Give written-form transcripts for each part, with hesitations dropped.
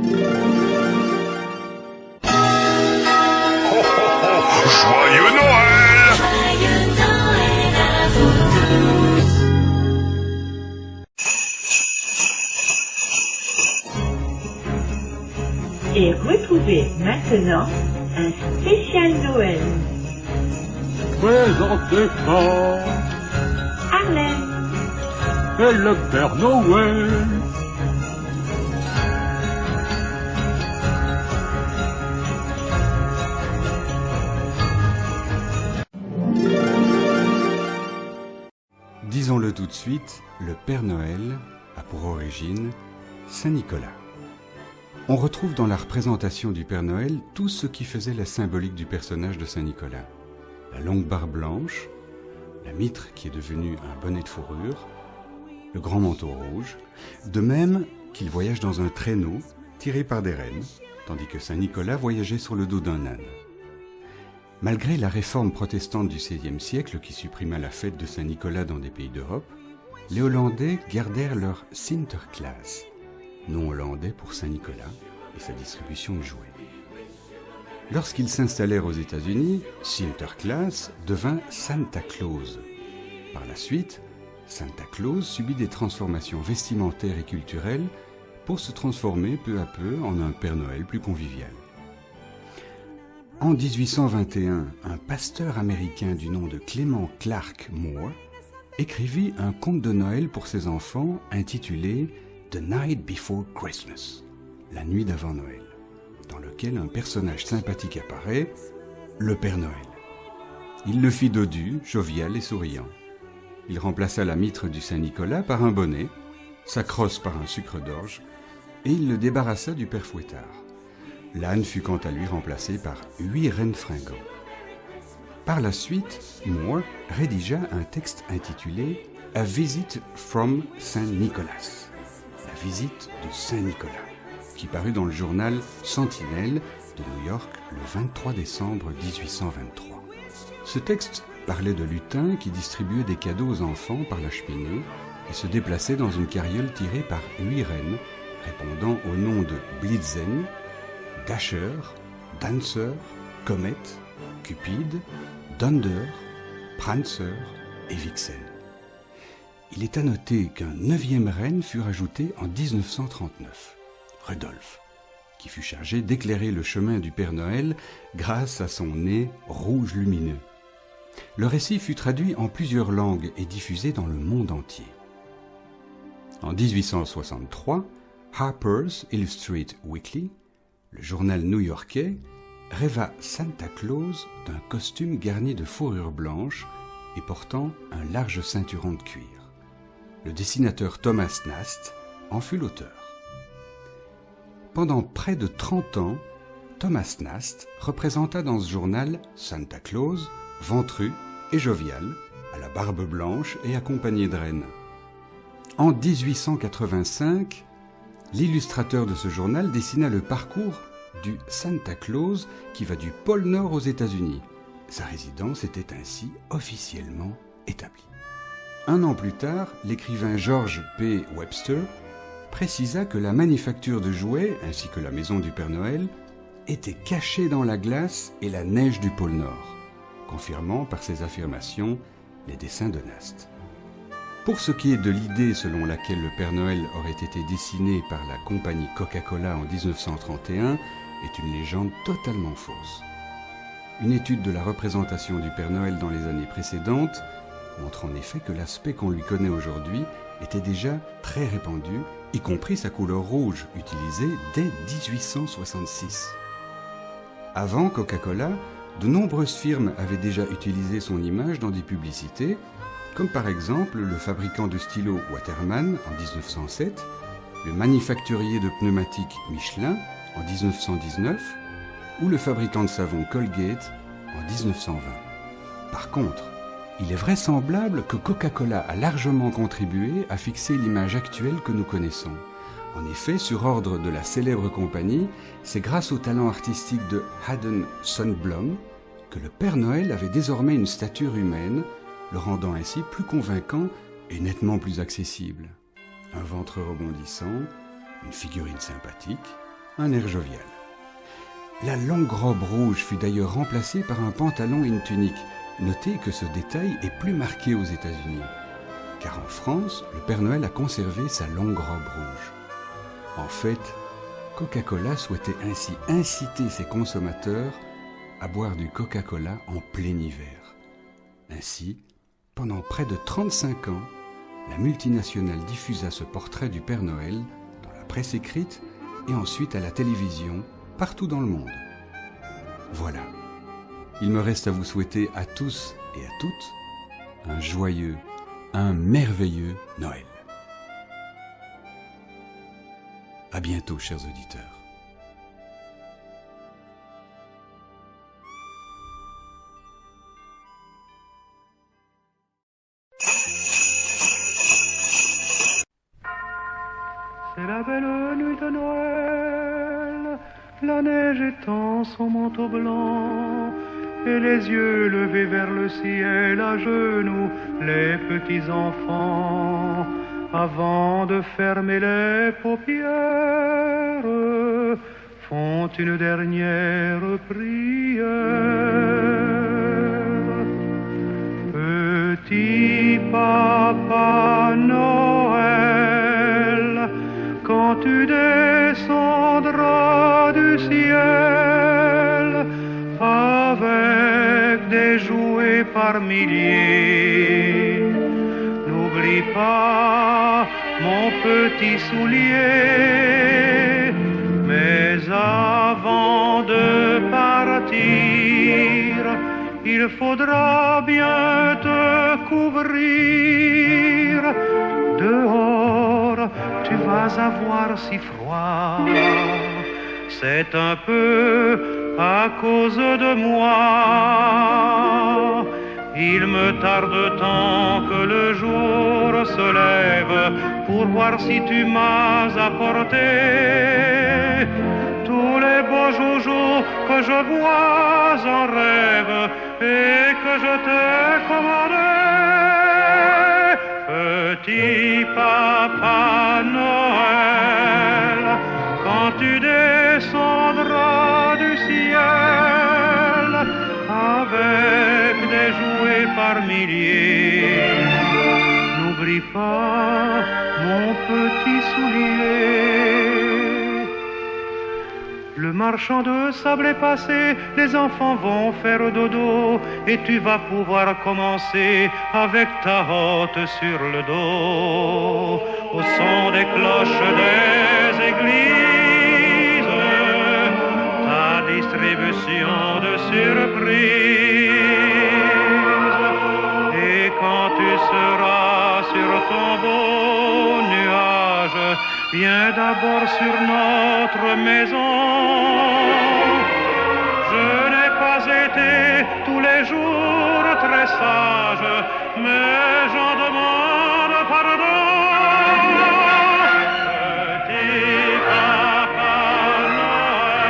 Joyeux Noël! Joyeux Noël à vous tous. Et retrouvez maintenant un spécial Noël. Présenté par Harlem. et le Père Noël. Disons-le tout de suite, le Père Noël a pour origine Saint-Nicolas. On retrouve dans la représentation du Père Noël tout ce qui faisait la symbolique du personnage de Saint-Nicolas. La longue barbe blanche, la mitre qui est devenue un bonnet de fourrure, le grand manteau rouge, de même qu'il voyage dans un traîneau tiré par des rennes, tandis que Saint-Nicolas voyageait sur le dos d'un âne. Malgré la réforme protestante du XVIe siècle qui supprima la fête de Saint-Nicolas dans des pays d'Europe, les Hollandais gardèrent leur Sinterklaas, nom hollandais pour Saint-Nicolas et sa distribution de jouets. Lorsqu'ils s'installèrent aux États-Unis, Sinterklaas devint Santa Claus. Par la suite, Santa Claus subit des transformations vestimentaires et culturelles pour se transformer peu à peu en un Père Noël plus convivial. En 1821, un pasteur américain du nom de Clement Clark Moore écrivit un conte de Noël pour ses enfants intitulé « The Night Before Christmas », la nuit d'avant Noël, dans lequel un personnage sympathique apparaît, le Père Noël. Il le fit dodu, jovial et souriant. Il remplaça la mitre du Saint-Nicolas par un bonnet, sa crosse par un sucre d'orge, et il le débarrassa du Père Fouettard. L'âne fut quant à lui remplacé par 8 rennes fringants. Par la suite, Moore rédigea un texte intitulé « A Visit from Saint Nicholas », la visite de Saint-Nicolas, qui parut dans le journal Sentinelle de New York le 23 décembre 1823. Ce texte parlait de lutins qui distribuaient des cadeaux aux enfants par la cheminée et se déplaçaient dans une carriole tirée par 8 rennes, répondant aux noms de Blitzen, Dasher, Dancer, Comet, Cupid, Dunder, Prancer et Vixen. Il est à noter qu'un 9e reine fut rajouté en 1939, Rudolph, qui fut chargé d'éclairer le chemin du Père Noël grâce à son nez rouge lumineux. Le récit fut traduit en plusieurs langues et diffusé dans le monde entier. En 1863, Harper's Illustrated Weekly, le journal new-yorkais, rêva Santa Claus d'un costume garni de fourrure blanche et portant un large ceinturon de cuir. Le dessinateur Thomas Nast en fut l'auteur. Pendant près de 30 ans, Thomas Nast représenta dans ce journal Santa Claus, ventru et jovial, à la barbe blanche et accompagné de rennes. En 1885, l'illustrateur de ce journal dessina le parcours du Santa Claus qui va du pôle Nord aux États-Unis. Sa résidence était ainsi officiellement établie. Un an plus tard, l'écrivain George P. Webster précisa que la manufacture de jouets, ainsi que la maison du Père Noël, étaient cachées dans la glace et la neige du pôle Nord, confirmant par ses affirmations les dessins de Nast. Pour ce qui est de l'idée selon laquelle le Père Noël aurait été dessiné par la compagnie Coca-Cola en 1931 est une légende totalement fausse. Une étude de la représentation du Père Noël dans les années précédentes montre en effet que l'aspect qu'on lui connaît aujourd'hui était déjà très répandu, y compris sa couleur rouge, utilisée dès 1866. Avant Coca-Cola, de nombreuses firmes avaient déjà utilisé son image dans des publicités, comme par exemple le fabricant de stylos Waterman en 1907, le manufacturier de pneumatiques Michelin en 1919 ou le fabricant de savon Colgate en 1920. Par contre, il est vraisemblable que Coca-Cola a largement contribué à fixer l'image actuelle que nous connaissons. En effet, sur ordre de la célèbre compagnie, c'est grâce au talent artistique de Haddon Sundblom que le Père Noël avait désormais une stature humaine, le rendant ainsi plus convaincant et nettement plus accessible. Un ventre rebondissant, une figurine sympathique, un air jovial. La longue robe rouge fut d'ailleurs remplacée par un pantalon et une tunique. Notez que ce détail est plus marqué aux États-Unis, car en France, le Père Noël a conservé sa longue robe rouge. En fait, Coca-Cola souhaitait ainsi inciter ses consommateurs à boire du Coca-Cola en plein hiver. Ainsi, pendant près de 35 ans, la multinationale diffusa ce portrait du Père Noël dans la presse écrite et ensuite à la télévision, partout dans le monde. Voilà. Il me reste à vous souhaiter à tous et à toutes un joyeux, un merveilleux Noël. À bientôt, chers auditeurs. C'est la belle nuit de Noël, la neige étend son manteau blanc, et les yeux levés vers le ciel, à genoux, les petits enfants, avant de fermer les paupières, font une dernière prière. Petit Papa Noël, quand tu descendras du ciel avec des jouets par milliers, n'oublie pas mon petit soulier. Mais avant de partir, il faudra bien te couvrir. Dehors, tu vas avoir si froid. C'est un peu à cause de moi. Il me tarde tant que le jour se lève pour voir si tu m'as apporté tous les beaux joujoux que je vois en rêve et que je t'ai commandé. Petit Papa Noël, quand tu descendras du ciel avec des jouets par milliers, n'oublie pas mon petit soulier. Le marchand de sable est passé, les enfants vont faire dodo, et tu vas pouvoir commencer avec ta hotte sur le dos, au son des cloches des églises, ta distribution de surprises. Et quand tu seras sur ton beau nuage, viens d'abord sur notre maison. Je n'ai pas été tous les jours très sage, mais j'en demande pardon. Petit Papa Noël,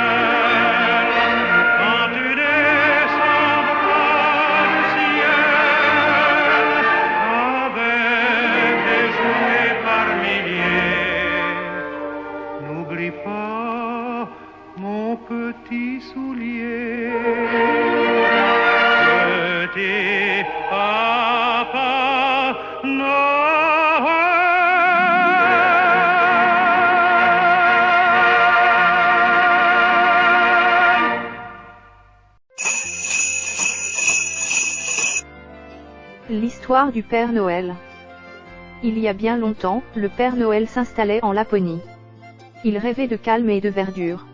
quand tu descendras du ciel avec des jouets par milliers, n'oublie pas mon petit soulier. Petit Papa Noël. L'histoire du Père Noël. Il y a bien longtemps, le Père Noël s'installait en Laponie. Il rêvait de calme et de verdure.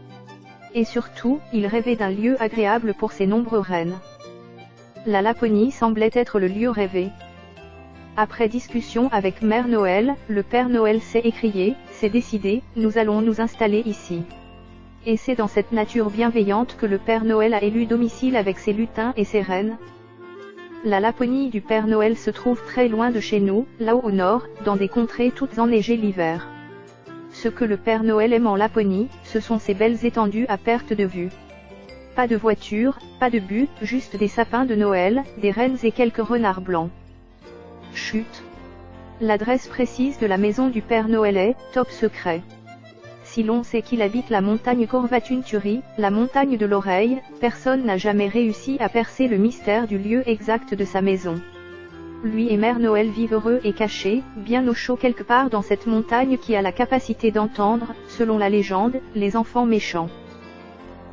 Et surtout, il rêvait d'un lieu agréable pour ses nombreux rennes. La Laponie semblait être le lieu rêvé. Après discussion avec Mère Noël, le Père Noël s'est écrié, c'est décidé, nous allons nous installer ici. Et c'est dans cette nature bienveillante que le Père Noël a élu domicile avec ses lutins et ses rennes. La Laponie du Père Noël se trouve très loin de chez nous, là-haut au nord, dans des contrées toutes enneigées l'hiver. Ce que le Père Noël aime en Laponie, ce sont ces belles étendues à perte de vue. Pas de voiture, pas de bus, juste des sapins de Noël, des rennes et quelques renards blancs. Chut. L'adresse précise de la maison du Père Noël est, top secret. si l'on sait qu'il habite la montagne Corvatunturi, la montagne de l'oreille, personne n'a jamais réussi à percer le mystère du lieu exact de sa maison. Lui et Mère Noël vivent heureux et cachés, bien au chaud quelque part dans cette montagne qui a la capacité d'entendre, selon la légende, les enfants méchants.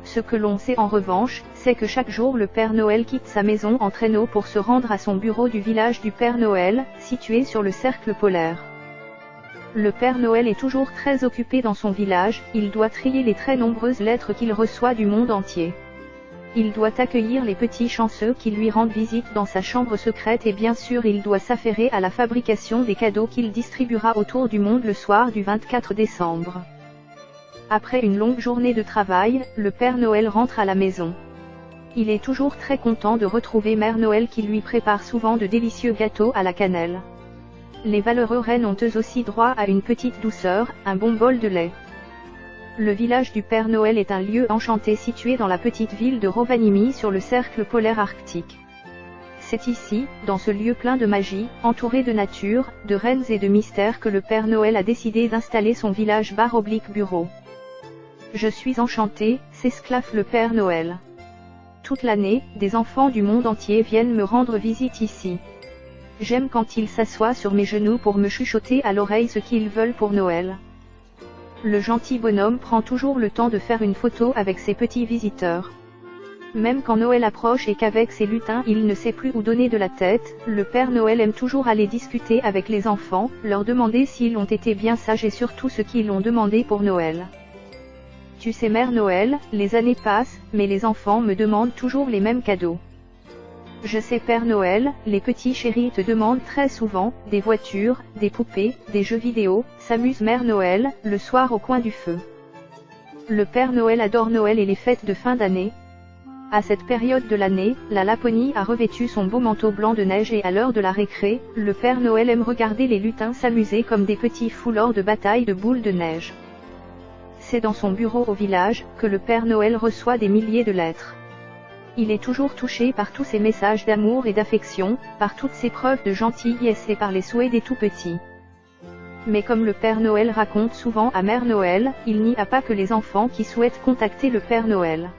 Ce que l'on sait en revanche, c'est que chaque jour le Père Noël quitte sa maison en traîneau pour se rendre à son bureau du village du Père Noël, situé sur le cercle polaire. Le Père Noël est toujours très occupé dans son village, il doit trier les très nombreuses lettres qu'il reçoit du monde entier. Il doit accueillir les petits chanceux qui lui rendent visite dans sa chambre secrète et bien sûr il doit s'affairer à la fabrication des cadeaux qu'il distribuera autour du monde le soir du 24 décembre. Après une longue journée de travail, le Père Noël rentre à la maison. Il est toujours très content de retrouver Mère Noël qui lui prépare souvent de délicieux gâteaux à la cannelle. Les valeureux rennes ont eux aussi droit à une petite douceur, un bon bol de lait. Le village du Père Noël est un lieu enchanté situé dans la petite ville de Rovaniemi sur le cercle polaire arctique. C'est ici, dans ce lieu plein de magie, entouré de nature, de rennes et de mystères que le Père Noël a décidé d'installer son village bar-bureau. Je suis enchanté, s'esclaffe le Père Noël. Toute l'année, des enfants du monde entier viennent me rendre visite ici. J'aime quand ils s'assoient sur mes genoux pour me chuchoter à l'oreille ce qu'ils veulent pour Noël. Le gentil bonhomme prend toujours le temps de faire une photo avec ses petits visiteurs. Même quand Noël approche et qu'avec ses lutins il ne sait plus où donner de la tête, le Père Noël aime toujours aller discuter avec les enfants, leur demander s'ils ont été bien sages et surtout ce qu'ils ont demandé pour Noël. Tu sais Mère Noël, les années passent, mais les enfants me demandent toujours les mêmes cadeaux. Je sais Père Noël, les petits chéris te demandent très souvent, des voitures, des poupées, des jeux vidéo, s'amuse Mère Noël, le soir au coin du feu. Le Père Noël adore Noël et les fêtes de fin d'année. À cette période de l'année, la Laponie a revêtu son beau manteau blanc de neige et à l'heure de la récré, le Père Noël aime regarder les lutins s'amuser comme des petits fous lors de batailles de boules de neige. C'est dans son bureau au village, que le Père Noël reçoit des milliers de lettres. Il est toujours touché par tous ces messages d'amour et d'affection, par toutes ces preuves de gentillesse et par les souhaits des tout-petits. Mais comme le Père Noël raconte souvent à Mère Noël, il n'y a pas que les enfants qui souhaitent contacter le Père Noël.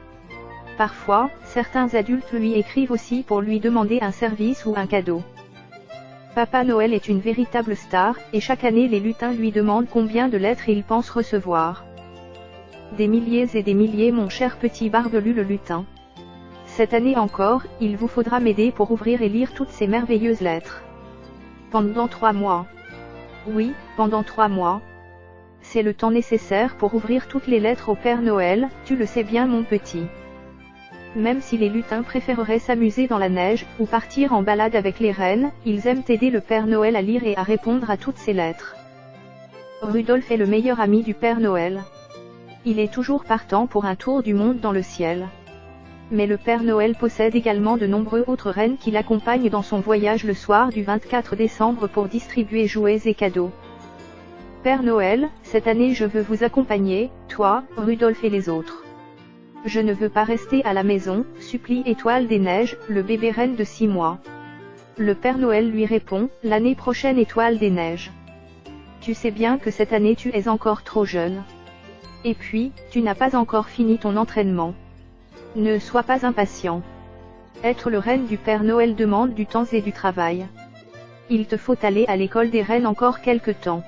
Parfois, certains adultes lui écrivent aussi pour lui demander un service ou un cadeau. Papa Noël est une véritable star, et chaque année les lutins lui demandent combien de lettres il pense recevoir. Des milliers et des milliers mon cher petit barbelu le lutin. Cette année encore, il vous faudra m'aider pour ouvrir et lire toutes ces merveilleuses lettres. Pendant 3 mois. Oui, pendant 3 mois. C'est le temps nécessaire pour ouvrir toutes les lettres au Père Noël, tu le sais bien mon petit. Même si les lutins préféreraient s'amuser dans la neige, ou partir en balade avec les rennes, ils aiment aider le Père Noël à lire et à répondre à toutes ces lettres. Rudolf est le meilleur ami du Père Noël. Il est toujours partant pour un tour du monde dans le ciel. Mais le Père Noël possède également de nombreux autres rennes qui l'accompagnent dans son voyage le soir du 24 décembre pour distribuer jouets et cadeaux. Père Noël, cette année je veux vous accompagner, toi, Rudolf et les autres. Je ne veux pas rester à la maison, supplie Étoile des Neiges, le bébé renne de 6 mois. Le Père Noël lui répond, l'année prochaine Étoile des Neiges. Tu sais bien que cette année tu es encore trop jeune. Et puis, tu n'as pas encore fini ton entraînement. Ne sois pas impatient. Être le reine du Père Noël demande du temps et du travail. Il te faut aller à l'école des reines encore quelque temps.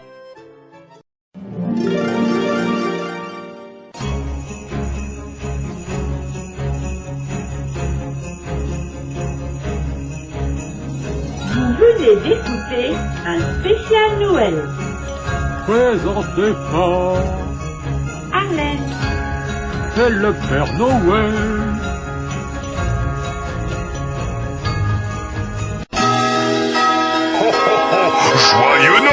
Vous venez d'écouter un spécial Noël. Présenté par Arlène. c'est le Père Noël. Joyeux